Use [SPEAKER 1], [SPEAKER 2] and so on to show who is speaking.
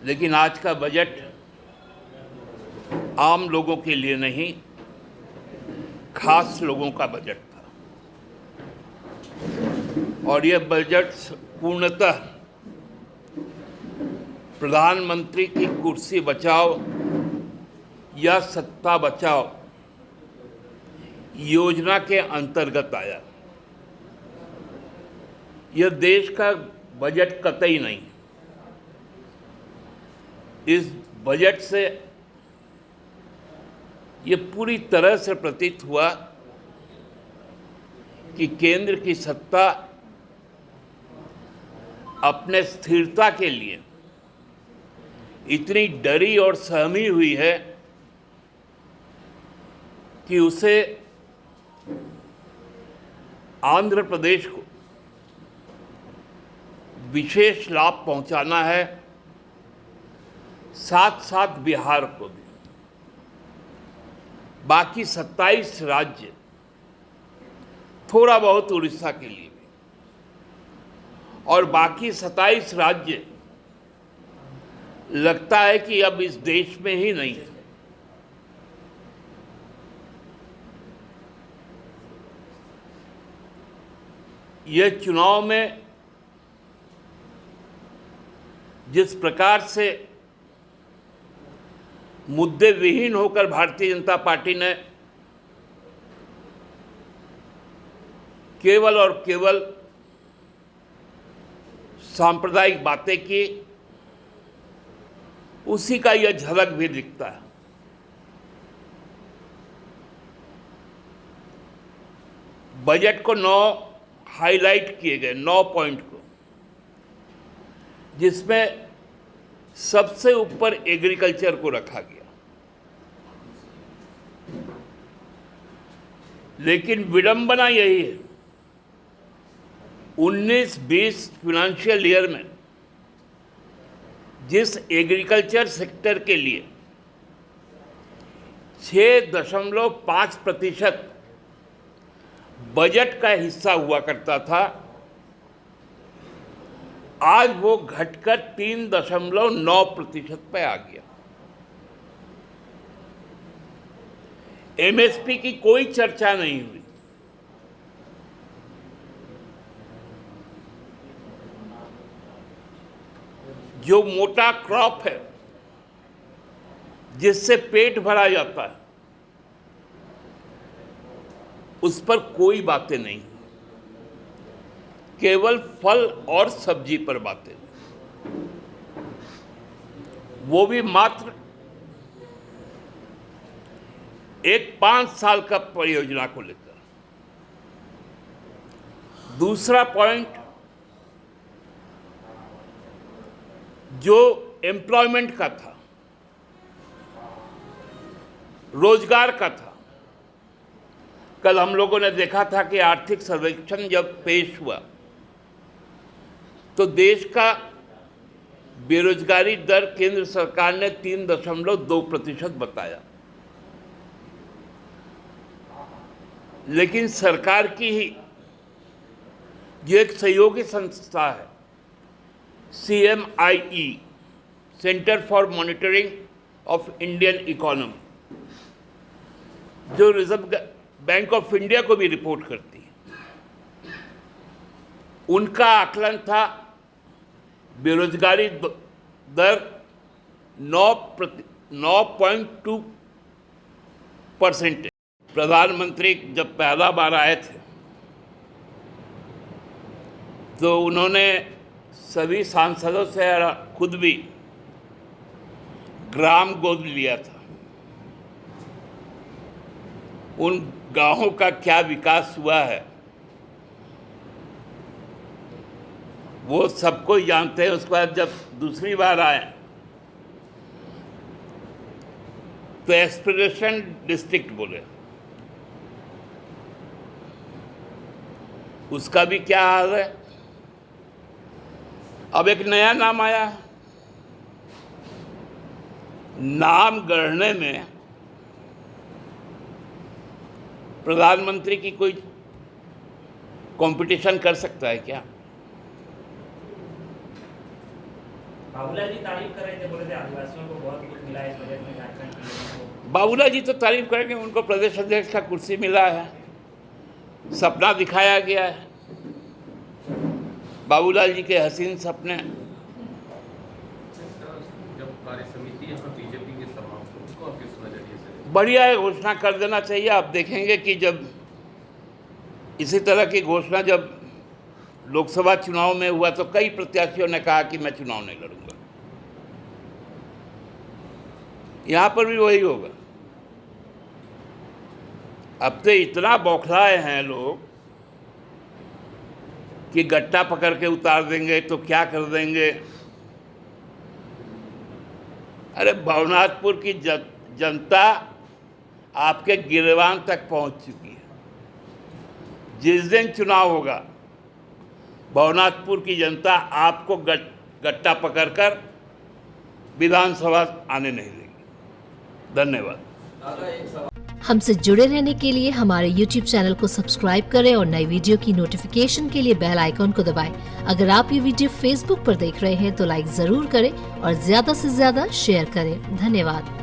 [SPEAKER 1] लेकिन आज का बजट आम लोगों के लिए नहीं, खास लोगों का बजट था। और यह बजट पूर्णतः प्रधानमंत्री की कुर्सी बचाओ या सत्ता बचाओ योजना के अंतर्गत आया। यह देश का बजट कतई नहीं। इस बजट से ये पूरी तरह से प्रतीत हुआ कि केंद्र की सत्ता अपने स्थिरता के लिए इतनी डरी और सहमी हुई है कि उसे आंध्र प्रदेश को विशेष लाभ पहुंचाना है, साथ साथ बिहार को भी। बाकी 27 राज्य, थोड़ा बहुत उड़ीसा के लिए भी, और बाकी 27 राज्य लगता है कि अब इस देश में ही नहीं है। यह चुनाव में जिस प्रकार से मुद्दे विहीन होकर भारतीय जनता पार्टी ने केवल और केवल सांप्रदायिक बातें की, उसी का यह झलक भी दिखता है। बजट को 9 हाईलाइट किए गए, 9 पॉइंट को, जिसमें सबसे ऊपर एग्रीकल्चर को रखा गया। लेकिन विडंबना यही है, 19-20 फाइनेंशियल ईयर में जिस एग्रीकल्चर सेक्टर के लिए 6.5% बजट का हिस्सा हुआ करता था, आज वो घटकर 3.9% पे आ गया। एमएसपी की कोई चर्चा नहीं हुई। जो मोटा क्रॉप है, जिससे पेट भरा जाता है, उस पर कोई बातें नहीं, केवल फल और सब्जी पर बातें, वो भी मात्र एक 5 साल का परियोजना को लेकर। दूसरा पॉइंट जो एम्प्लॉयमेंट का था, रोजगार का था। कल हम लोगों ने देखा था कि आर्थिक सर्वेक्षण जब पेश हुआ तो देश का बेरोजगारी दर केंद्र सरकार ने 3.2% बताया। लेकिन सरकार की ही जो एक सहयोगी संस्था है, CMIE, centre for monitoring of Indian economy, जो रिजर्व बैंक ऑफ इंडिया को भी रिपोर्ट करती है, उनका आकलन था बेरोजगारी दर 9.2% है। प्रधानमंत्री जब पहला बार आए थे तो उन्होंने सभी सांसदों से खुद भी ग्राम गोद लिया था। उन गांवों का क्या विकास हुआ है वो सबको ही जानते हैं। उसके बाद जब दूसरी बार आए तो एस्पिरेशन डिस्ट्रिक्ट बोले, उसका भी क्या हाल है। अब एक नया नाम आया। नाम गढ़ने में प्रधानमंत्री की कोई कंपटीशन कर सकता है क्या?
[SPEAKER 2] बाबूलाल जी तारीफ कर रहे थे, बोले थे आदिवासियों को बहुत कुछ मिला इस बजट में झारखंड के लोगों को।
[SPEAKER 1] बाबूलाल जी तो तारीफ करेंगे, उनको प्रदेश अध्यक्ष का कुर्सी मिला है, सपना दिखाया गया है, बाबूलाल जी के हसीन सपने।
[SPEAKER 3] जब कार्य समिति यहाँ बीजेपी के समाप्त हो, उसको आप किस नजरिए से?
[SPEAKER 1] बढ़िया है, घोषणा कर देना चाहिए। आप देखेंगे कि जब इसी तरह की घोषणा जब लोकसभा चुनाव में हुआ तो कई प्रत्याशियों ने कहा कि मैं चुनाव नहीं लड़ूंगा। यहाँ पर भी वही होगा। अब तो इतना बौखलाए हैं लोग कि गट्टा पकड़ के उतार देंगे तो क्या कर देंगे। अरे भवनाथपुर की जनता आपके गिरवान तक पहुंच चुकी है। जिस दिन चुनाव होगा भवनाथपुर की जनता आपको गट्टा पकड़कर विधानसभा आने नहीं देगी। धन्यवाद।
[SPEAKER 4] हमसे जुड़े रहने के लिए हमारे YouTube चैनल को सब्सक्राइब करें और नई वीडियो की नोटिफिकेशन के लिए बेल आइकॉन को दबाएं। अगर आप ये वीडियो Facebook पर देख रहे हैं तो लाइक जरूर करें और ज्यादा से ज्यादा शेयर करें। धन्यवाद।